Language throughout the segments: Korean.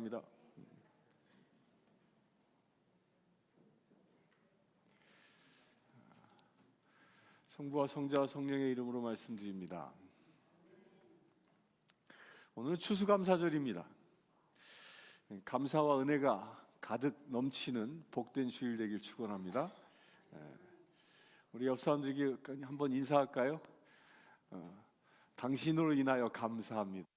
감사합니다. 성부와 성자와 성령의 이름으로 말씀드립니다. 오늘은 추수감사절입니다. 감사와 은혜가 가득 넘치는 복된 주일 되길 축원합니다. 우리 옆 사람들에게 한번 인사할까요? 당신으로 인하여 감사합니다.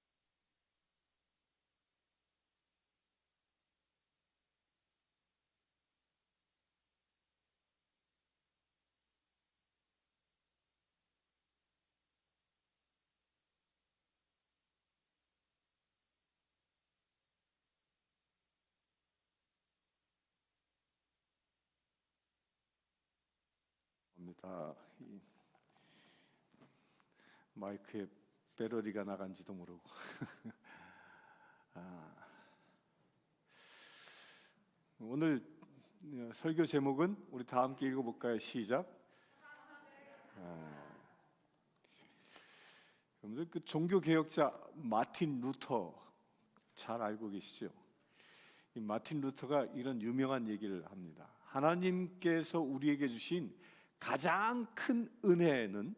이 마이크에 배터리가 나간지도 모르고 오늘 설교 제목은 우리 다 함께 읽어볼까요? 시작. 여러분들 그 종교 개혁자 마틴 루터 잘 알고 계시죠? 이 마틴 루터가 이런 유명한 얘기를 합니다. 하나님께서 우리에게 주신 가장 큰 은혜는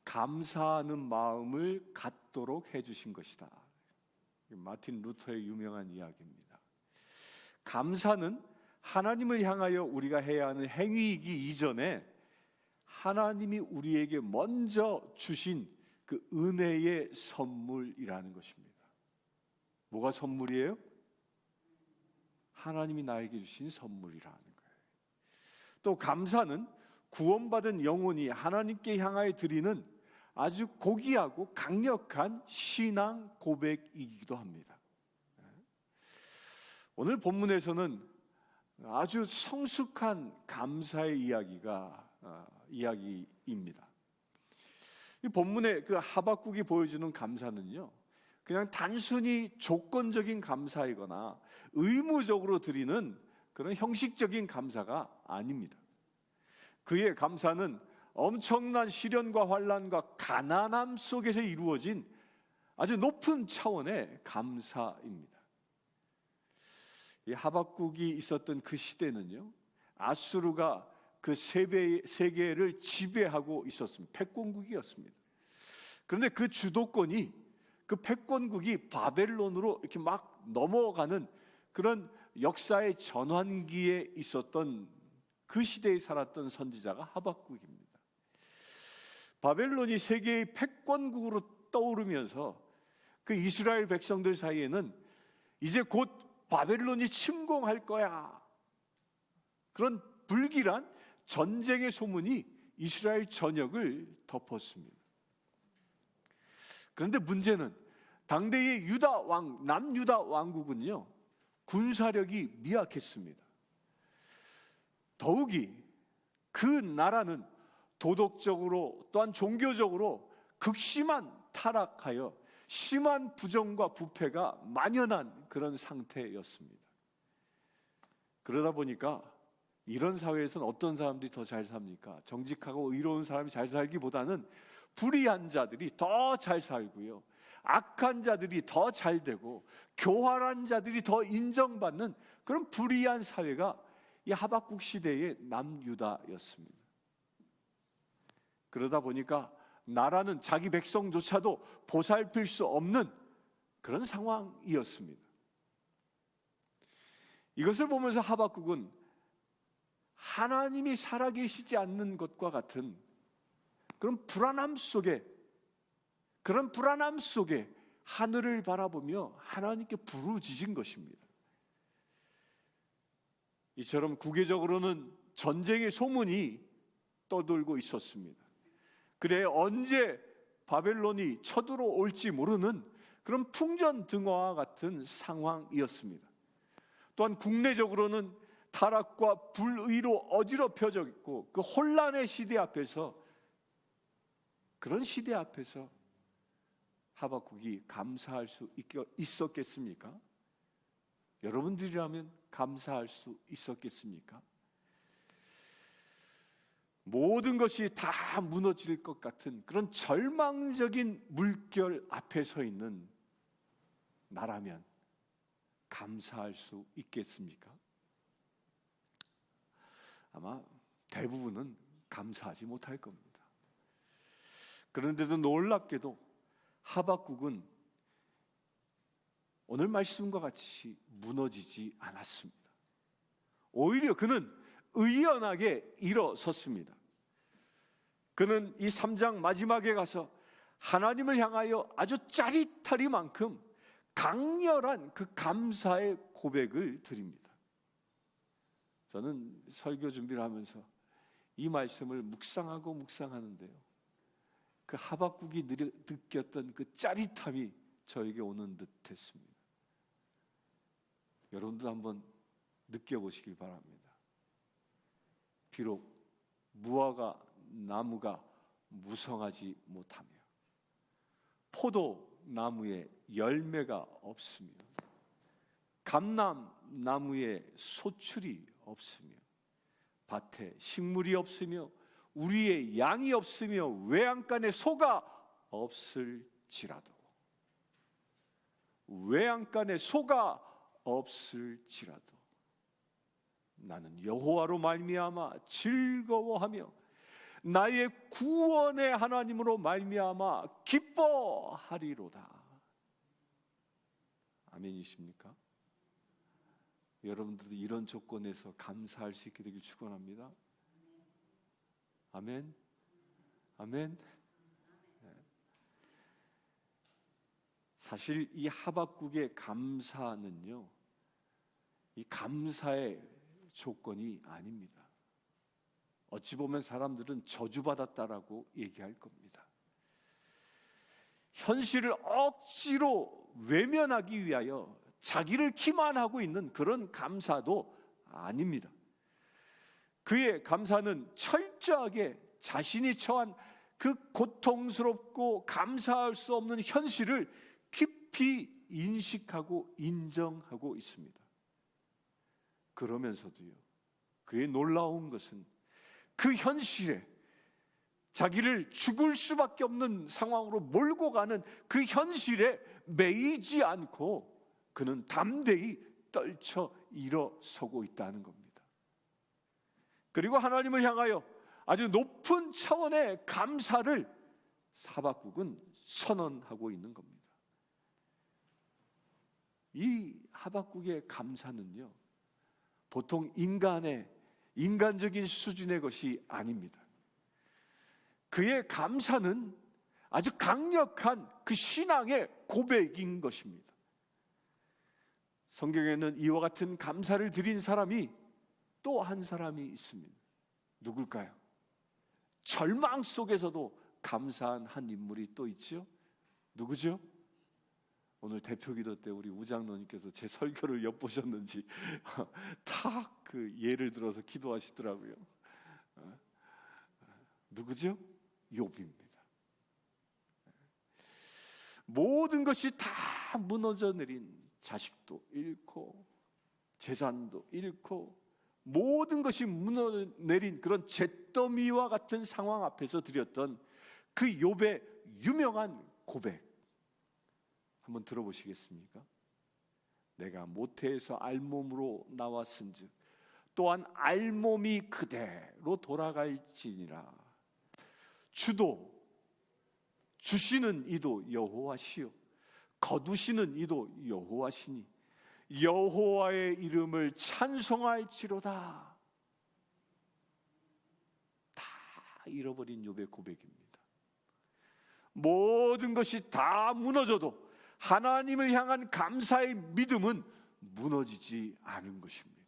감사하는 마음을 갖도록 해주신 것이다. 마틴 루터의 유명한 이야기입니다. 감사는 하나님을 향하여 우리가 해야 하는 행위이기 이전에 하나님이 우리에게 먼저 주신 그 은혜의 선물이라는 것입니다. 뭐가 선물이에요? 하나님이 나에게 주신 선물이라는 거예요. 또 감사는 구원받은 영혼이 하나님께 향하여 드리는 아주 고귀하고 강력한 신앙 고백이기도 합니다. 오늘 본문에서는 아주 성숙한 감사의 이야기입니다. 이 본문의 그 하박국이 보여주는 감사는요, 그냥 단순히 조건적인 감사이거나 의무적으로 드리는 그런 형식적인 감사가 아닙니다. 그의 감사는 엄청난 시련과 환난과 가난함 속에서 이루어진 아주 높은 차원의 감사입니다. 이 하박국이 있었던 그 시대는요, 아수르가 그 세계를 지배하고 있었습니다. 패권국이었습니다. 그런데 그 주도권이, 그 패권국이 바벨론으로 이렇게 막 넘어가는 그런 역사의 전환기에 있었던 그 시대에 살았던 선지자가 하박국입니다. 바벨론이 세계의 패권국으로 떠오르면서 그 이스라엘 백성들 사이에는 이제 곧 바벨론이 침공할 거야, 그런 불길한 전쟁의 소문이 이스라엘 전역을 덮었습니다. 그런데 문제는 당대의 남유다 왕국은요, 군사력이 미약했습니다. 더욱이 그 나라는 도덕적으로 또한 종교적으로 극심한 타락하여 심한 부정과 부패가 만연한 그런 상태였습니다. 그러다 보니까 이런 사회에서는 어떤 사람들이 더 잘 삽니까? 정직하고 의로운 사람이 잘 살기보다는 불의한 자들이 더 잘 살고요, 악한 자들이 더 잘 되고 교활한 자들이 더 인정받는 그런 불의한 사회가 이 하박국 시대의 남유다였습니다. 그러다 보니까 나라는 자기 백성조차도 보살필 수 없는 그런 상황이었습니다. 이것을 보면서 하박국은 하나님이 살아계시지 않는 것과 같은 그런 불안함 속에 하늘을 바라보며 하나님께 부르짖은 것입니다. 이처럼 국외적으로는 전쟁의 소문이 떠돌고 있었습니다. 그래 언제 바벨론이 쳐들어올지 모르는 그런 풍전등화와 같은 상황이었습니다. 또한 국내적으로는 타락과 불의로 어지럽혀져 있고 그 혼란의 시대 앞에서, 그런 시대 앞에서 하박국이 감사할 수 있었겠습니까? 여러분들이라면 감사할 수 있었겠습니까? 모든 것이 다 무너질 것 같은 그런 절망적인 물결 앞에 서 있는 나라면 감사할 수 있겠습니까? 아마 대부분은 감사하지 못할 겁니다. 그런데도 놀랍게도 하박국은 오늘 말씀과 같이 무너지지 않았습니다. 오히려 그는 의연하게 일어섰습니다. 그는 이 3장 마지막에 가서 하나님을 향하여 아주 짜릿하리만큼 강렬한 그 감사의 고백을 드립니다. 저는 설교 준비를 하면서 이 말씀을 묵상하는데요, 그 하박국이 느꼈던 그 짜릿함이 저에게 오는 듯 했습니다. 여러분도 한번 느껴보시길 바랍니다. 비록 무화과 나무가 무성하지 못하며 포도나무에 열매가 없으며 감람나무에 소출이 없으며 밭에 식물이 없으며 우리의 양이 없으며 외양간에 소가 없을지라도 나는 여호와로 말미암아 즐거워하며 나의 구원의 하나님으로 말미암아 기뻐하리로다. 아멘이십니까? 여러분들도 이런 조건에서 감사할 수 있게 되길 축원합니다. 아멘. 아멘. 사실 이 하박국의 감사는요, 이 감사의 조건이 아닙니다. 어찌 보면 사람들은 저주받았다라고 얘기할 겁니다. 현실을 억지로 외면하기 위하여 자기를 기만하고 있는 그런 감사도 아닙니다. 그의 감사는 철저하게 자신이 처한 그 고통스럽고 감사할 수 없는 현실을 깊이 인식하고 인정하고 있습니다. 그러면서도요, 그의 놀라운 것은 그 현실에 자기를 죽을 수밖에 없는 상황으로 몰고 가는 그 현실에 매이지 않고 그는 담대히 떨쳐 일어서고 있다는 겁니다. 그리고 하나님을 향하여 아주 높은 차원의 감사를 하박국은 선언하고 있는 겁니다. 이 하박국의 감사는요, 보통 인간적인 수준의 것이 아닙니다. 그의 감사는 아주 강력한 그 신앙의 고백인 것입니다. 성경에는 이와 같은 감사를 드린 사람이 또 한 사람이 있습니다. 누굴까요? 절망 속에서도 감사한 한 인물이 또 있죠. 누구죠? 오늘 대표기도 때 우리 우장로님께서 제 설교를 엿보셨는지 다 그 예를 들어서 기도하시더라고요. 누구죠? 욥입니다. 모든 것이 다 무너져 내린, 자식도 잃고 재산도 잃고 모든 것이 무너져 내린 그런 잿더미와 같은 상황 앞에서 드렸던 그 욥의 유명한 고백 한번 들어보시겠습니까? 내가 모태에서 알몸으로 나왔은즉 또한 알몸이 그대로 돌아갈지니라. 주시는 이도 여호와시요 거두시는 이도 여호와시니 여호와의 이름을 찬송할지로다. 다 잃어버린 욥의 고백입니다. 모든 것이 다 무너져도 하나님을 향한 감사의 믿음은 무너지지 않은 것입니다.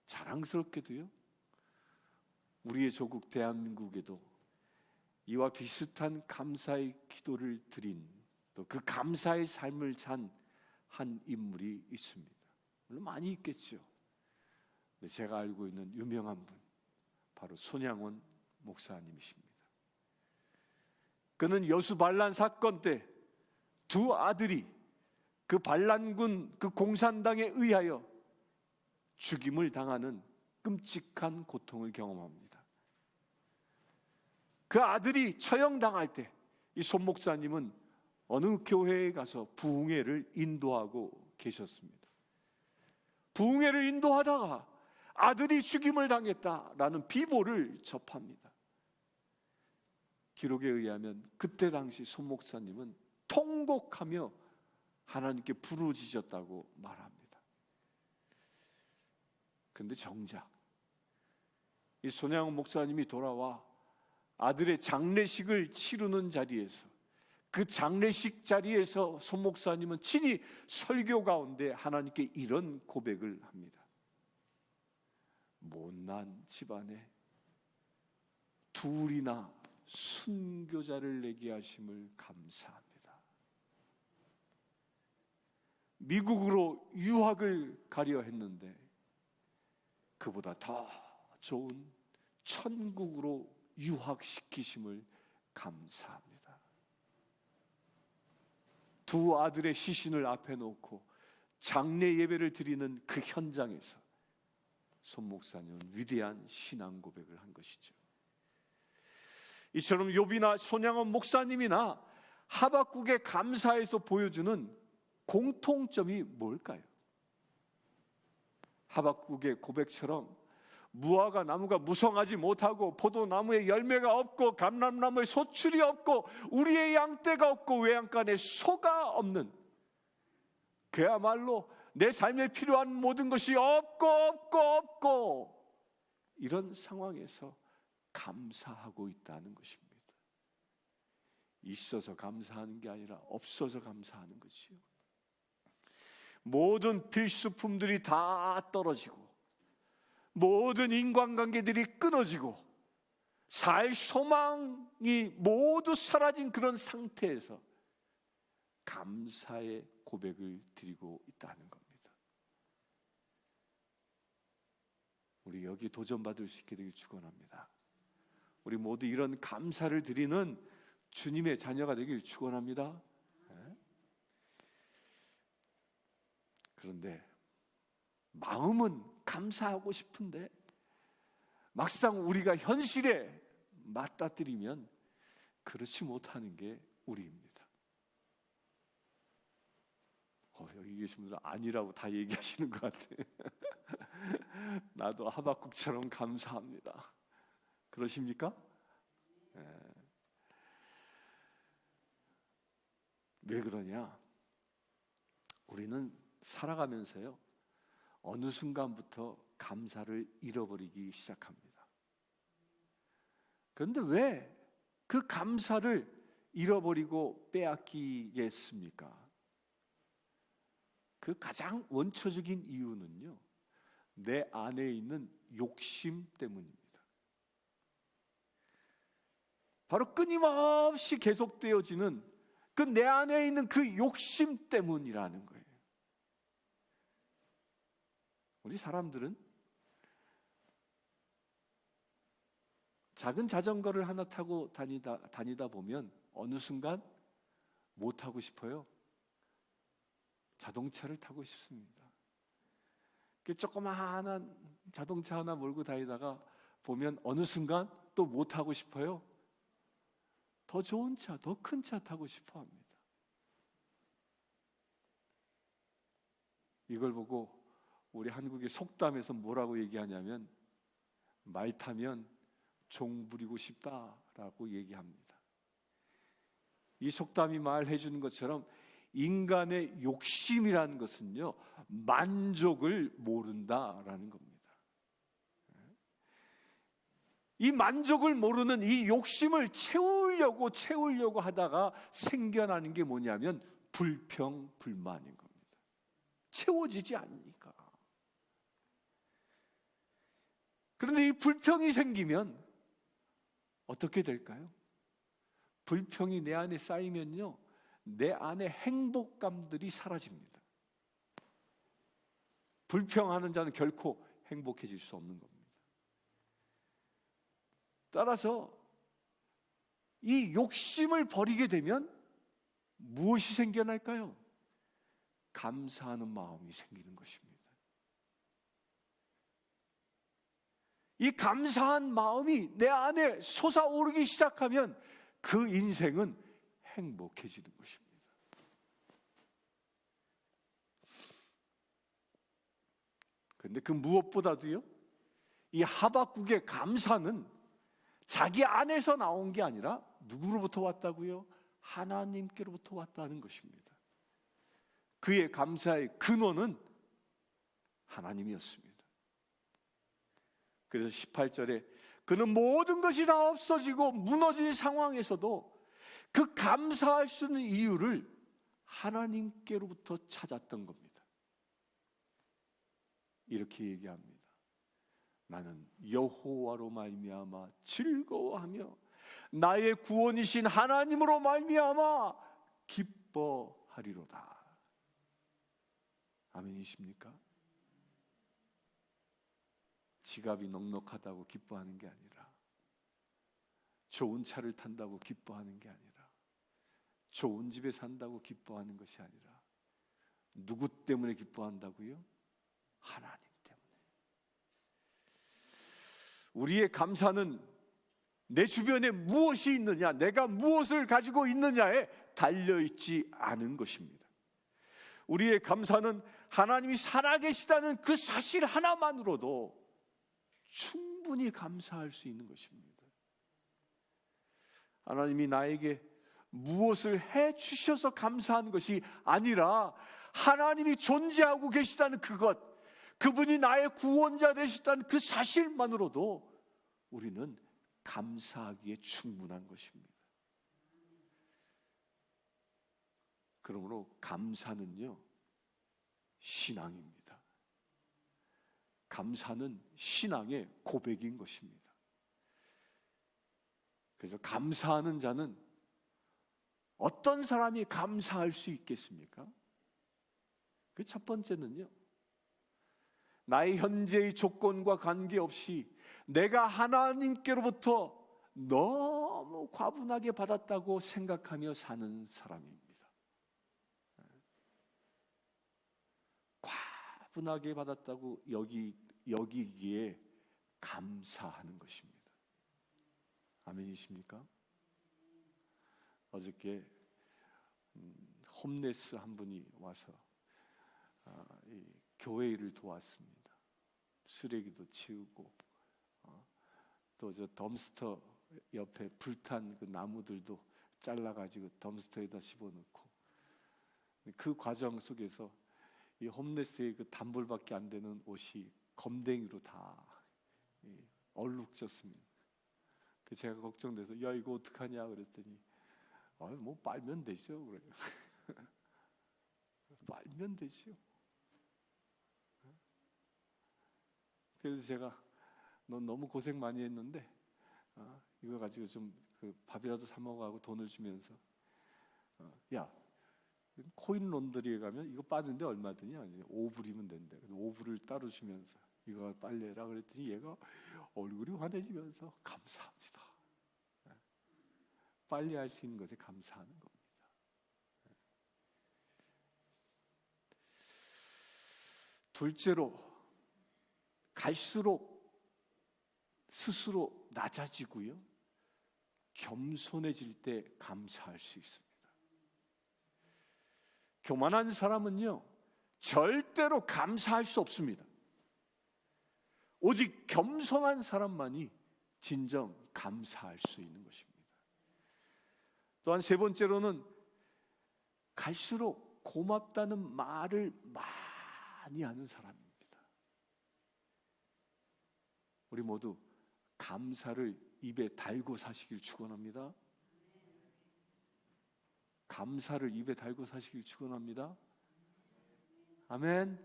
자랑스럽게도요, 우리의 조국 대한민국에도 이와 비슷한 감사의 기도를 드린, 또 그 감사의 삶을 산 한 인물이 있습니다. 물론 많이 있겠죠. 근데 제가 알고 있는 유명한 분, 바로 손양원 목사님이십니다. 그는 여수 반란 사건 때 두 아들이 그 반란군 그 공산당에 의하여 죽임을 당하는 끔찍한 고통을 경험합니다. 그 아들이 처형당할 때 이 손 목사님은 어느 교회에 가서 부흥회를 인도하고 계셨습니다. 부흥회를 인도하다가 아들이 죽임을 당했다라는 비보를 접합니다. 기록에 의하면 그때 당시 손 목사님은 통곡하며 하나님께 부르짖었다고 말합니다. 그런데 정작 이 손양원 목사님이 돌아와 아들의 장례식을 치르는 자리에서, 그 장례식 자리에서 손 목사님은 친히 설교 가운데 하나님께 이런 고백을 합니다. 못난 집안에 둘이나 순교자를 내게 하심을 감사합니다. 미국으로 유학을 가려 했는데 그보다 더 좋은 천국으로 유학시키심을 감사합니다. 두 아들의 시신을 앞에 놓고 장례 예배를 드리는 그 현장에서 손 목사님은 위대한 신앙 고백을 한 것이죠. 이처럼 욥이나 손양원 목사님이나 하박국의 감사에서 보여주는 공통점이 뭘까요? 하박국의 고백처럼 무화과 나무가 무성하지 못하고 포도나무에 열매가 없고 감람나무에 소출이 없고 우리의 양떼가 없고 외양간에 소가 없는, 그야말로 내 삶에 필요한 모든 것이 없고 이런 상황에서 감사하고 있다는 것입니다. 있어서 감사하는 게 아니라 없어서 감사하는 것이요. 모든 필수품들이 다 떨어지고 모든 인간관계들이 끊어지고 살 소망이 모두 사라진 그런 상태에서 감사의 고백을 드리고 있다는 겁니다. 우리 여기 도전받을 수 있게 되길 축원합니다. 우리 모두 이런 감사를 드리는 주님의 자녀가 되길 축원합니다. 그런데 마음은 감사하고 싶은데 막상 우리가 현실에 맞닥뜨리면 그렇지 못하는 게 우리입니다. 여기 계신 분들은 아니라고 다 얘기하시는 것 같아요. 나도 하박국처럼 감사합니다. 그러십니까? 왜 그러냐? 우리는 살아가면서요, 어느 순간부터 감사를 잃어버리기 시작합니다. 그런데 왜 그 감사를 잃어버리고 빼앗기겠습니까? 그 가장 원초적인 이유는요, 내 안에 있는 욕심 때문입니다. 바로 끊임없이 계속되어지는 그 내 안에 있는 그 욕심 때문이라는 거예요. 우리 사람들은 작은 자전거를 하나 타고 다니다 보면 어느 순간 뭐 타고 싶어요? 자동차를 타고 싶습니다. 그 조그마한 자동차 하나 몰고 다니다가 보면 어느 순간 또 뭐 타고 싶어요? 더 좋은 차, 더 큰 차 타고 싶어 합니다. 이걸 보고 우리 한국의 속담에서 뭐라고 얘기하냐면, 말 타면 종 부리고 싶다라고 얘기합니다. 이 속담이 말해 주는 것처럼 인간의 욕심이라는 것은요, 만족을 모른다라는 겁니다. 이 만족을 모르는 이 욕심을 채우려고 하다가 생겨나는 게 뭐냐면 불평불만인 겁니다. 채워지지 않으니까. 그런데 이 불평이 생기면 어떻게 될까요? 불평이 내 안에 쌓이면요, 내 안에 행복감들이 사라집니다. 불평하는 자는 결코 행복해질 수 없는 겁니다. 따라서 이 욕심을 버리게 되면 무엇이 생겨날까요? 감사하는 마음이 생기는 것입니다. 이 감사한 마음이 내 안에 솟아오르기 시작하면 그 인생은 행복해지는 것입니다. 그런데 그 무엇보다도요, 이 하박국의 감사는 자기 안에서 나온 게 아니라 누구로부터 왔다고요? 하나님께로부터 왔다는 것입니다. 그의 감사의 근원은 하나님이었습니다. 그래서 18절에 그는 모든 것이 다 없어지고 무너진 상황에서도 그 감사할 수 있는 이유를 하나님께로부터 찾았던 겁니다. 이렇게 얘기합니다. 나는 여호와로 말미암아 즐거워하며 나의 구원이신 하나님으로 말미암아 기뻐하리로다. 아멘이십니까? 지갑이 넉넉하다고 기뻐하는 게 아니라, 좋은 차를 탄다고 기뻐하는 게 아니라, 좋은 집에 산다고 기뻐하는 것이 아니라, 누구 때문에 기뻐한다고요? 하나님 때문에. 우리의 감사는 내 주변에 무엇이 있느냐, 내가 무엇을 가지고 있느냐에 달려있지 않은 것입니다. 우리의 감사는 하나님이 살아계시다는 그 사실 하나만으로도 충분히 감사할 수 있는 것입니다. 하나님이 나에게 무엇을 해 주셔서 감사하는 것이 아니라 하나님이 존재하고 계시다는 그것, 그분이 나의 구원자 되시다는 그 사실만으로도 우리는 감사하기에 충분한 것입니다. 그러므로 감사는요, 신앙입니다. 감사는 신앙의 고백인 것입니다. 그래서 감사하는 자는 어떤 사람이 감사할 수 있겠습니까? 그 첫 번째는요, 나의 현재의 조건과 관계없이 내가 하나님께로부터 너무 과분하게 받았다고 생각하며 사는 사람입니다. 과분하게 받았다고 여기기에 감사하는 것입니다. 아멘이십니까? 어저께 홈레스 한 분이 와서 이 교회 일을 도왔습니다. 쓰레기도 치우고 또 저 덤스터 옆에 불탄 그 나무들도 잘라가지고 덤스터에다 집어넣고, 그 과정 속에서 이 홈레스의 그 단벌밖에 안 되는 옷이 검댕이로 다 얼룩졌습니다. 제가 걱정돼서 야 이거 어떡하냐 그랬더니 뭐 빨면 되죠 그래요. 빨면 되죠. 그래서 제가 너 너무 고생 많이 했는데 이거 가지고 좀 그 밥이라도 사 먹어하고 돈을 주면서 야 코인 론더리에 가면 이거 빠는데 얼마 드냐? 5불이면 된대. 5불을 따로 주면서 이거 빨래라 그랬더니 얘가 얼굴이 환해지면서 감사합니다. 빨래할 수 있는 것에 감사하는 겁니다. 둘째로, 갈수록 스스로 낮아지고요, 겸손해질 때 감사할 수 있습니다. 교만한 사람은요, 절대로 감사할 수 없습니다. 오직 겸손한 사람만이 진정 감사할 수 있는 것입니다. 또한 세 번째로는 갈수록 고맙다는 말을 많이 하는 사람입니다. 우리 모두 감사를 입에 달고 사시길 축원합니다. 감사를 입에 달고 사시길 축원합니다. 아멘.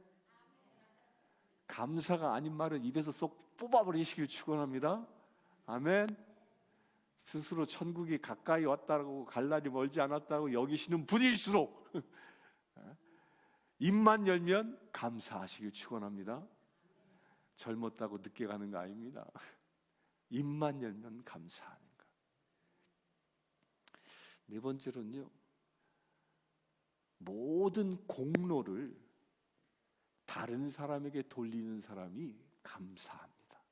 감사가 아닌 말은 입에서 쏙 뽑아버리시길 축원합니다. 아멘. 스스로 천국이 가까이 왔다고, 갈 날이 멀지 않았다고 여기시는 분일수록 입만 열면 감사하시길 축원합니다. 젊었다고 늦게 가는 거 아닙니다. 입만 열면 감사하는 것. 네 번째로는요, 모든 공로를 다른 사람에게 돌리는 사람이 감사합니다.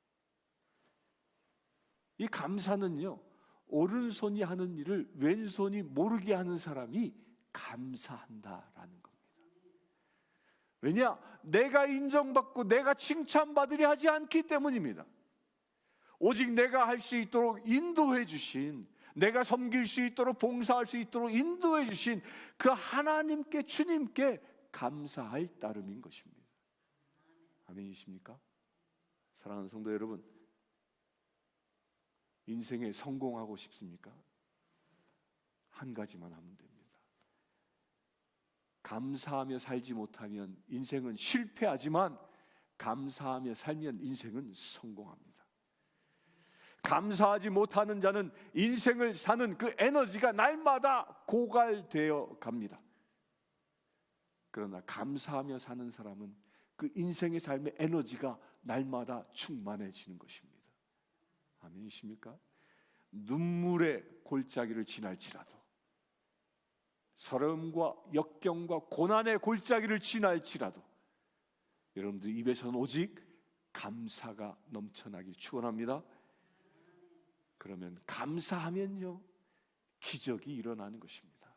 이 감사는요, 오른손이 하는 일을 왼손이 모르게 하는 사람이 감사한다라는 겁니다. 왜냐? 내가 인정받고 내가 칭찬받으려 하지 않기 때문입니다. 오직 내가 할 수 있도록 인도해 주신, 내가 섬길 수 있도록, 봉사할 수 있도록 인도해 주신 그 하나님께, 주님께 감사할 따름인 것입니다. 아멘이십니까? 사랑하는 성도 여러분, 인생에 성공하고 싶습니까? 한 가지만 하면 됩니다. 감사하며 살지 못하면 인생은 실패하지만 감사하며 살면 인생은 성공합니다. 감사하지 못하는 자는 인생을 사는 그 에너지가 날마다 고갈되어 갑니다. 그러나 감사하며 사는 사람은 그 인생의 삶의 에너지가 날마다 충만해지는 것입니다. 아멘이십니까? 눈물의 골짜기를 지날지라도, 서러움과 역경과 고난의 골짜기를 지날지라도 여러분들 입에서는 오직 감사가 넘쳐나길 축원합니다. 그러면 감사하면요, 기적이 일어나는 것입니다.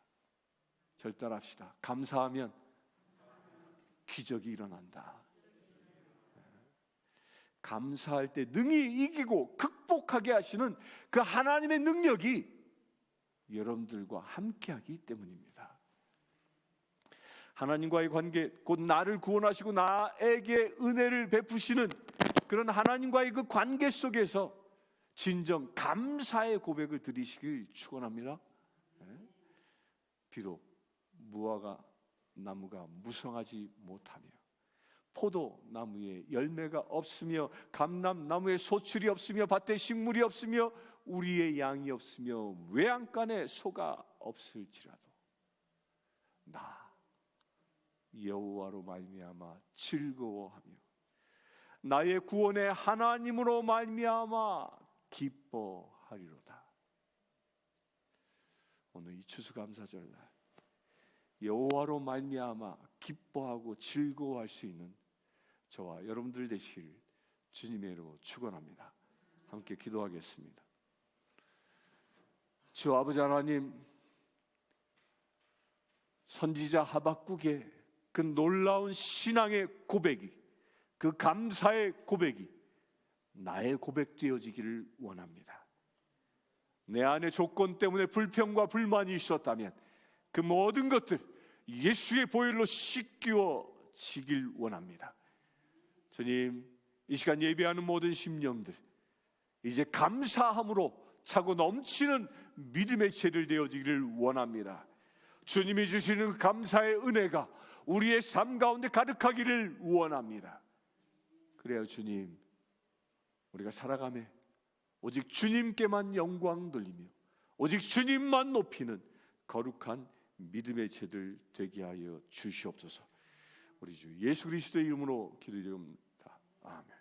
절단합시다. 감사하면 기적이 일어난다. 감사할 때 능히 이기고 극복하게 하시는 그 하나님의 능력이 여러분들과 함께하기 때문입니다. 하나님과의 관계, 곧 나를 구원하시고 나에게 은혜를 베푸시는 그런 하나님과의 그 관계 속에서 진정 감사의 고백을 드리시길 축원합니다. 비록 무화과 나무가 무성하지 못하며 포도나무에 열매가 없으며 감람나무에 소출이 없으며 밭에 식물이 없으며 우리의 양이 없으며 외양간에 소가 없을지라도 나 여호와로 말미암아 즐거워하며 나의 구원의 하나님으로 말미암아 기뻐하리로다. 오늘 이 추수감사절날 여호와로 말미암아 기뻐하고 즐거워할 수 있는 저와 여러분들 되시길 주님의 이름으로 축원합니다. 함께 기도하겠습니다. 주 아버지 하나님, 선지자 하박국의 그 놀라운 신앙의 고백이, 그 감사의 고백이 나의 고백 되어지기를 원합니다. 내 안에 조건 때문에 불평과 불만이 있었다면 그 모든 것들 예수의 보혈로 씻기워지길 원합니다. 주님, 이 시간 예배하는 모든 심령들 이제 감사함으로 차고 넘치는 믿음의 세를 되어지기를 원합니다. 주님이 주시는 감사의 은혜가 우리의 삶 가운데 가득하기를 원합니다. 그래야 주님, 우리가 살아가며 오직 주님께만 영광 돌리며 오직 주님만 높이는 거룩한 믿음의 제들 되게 하여 주시옵소서. 우리 주 예수 그리스도의 이름으로 기도드립니다. 아멘.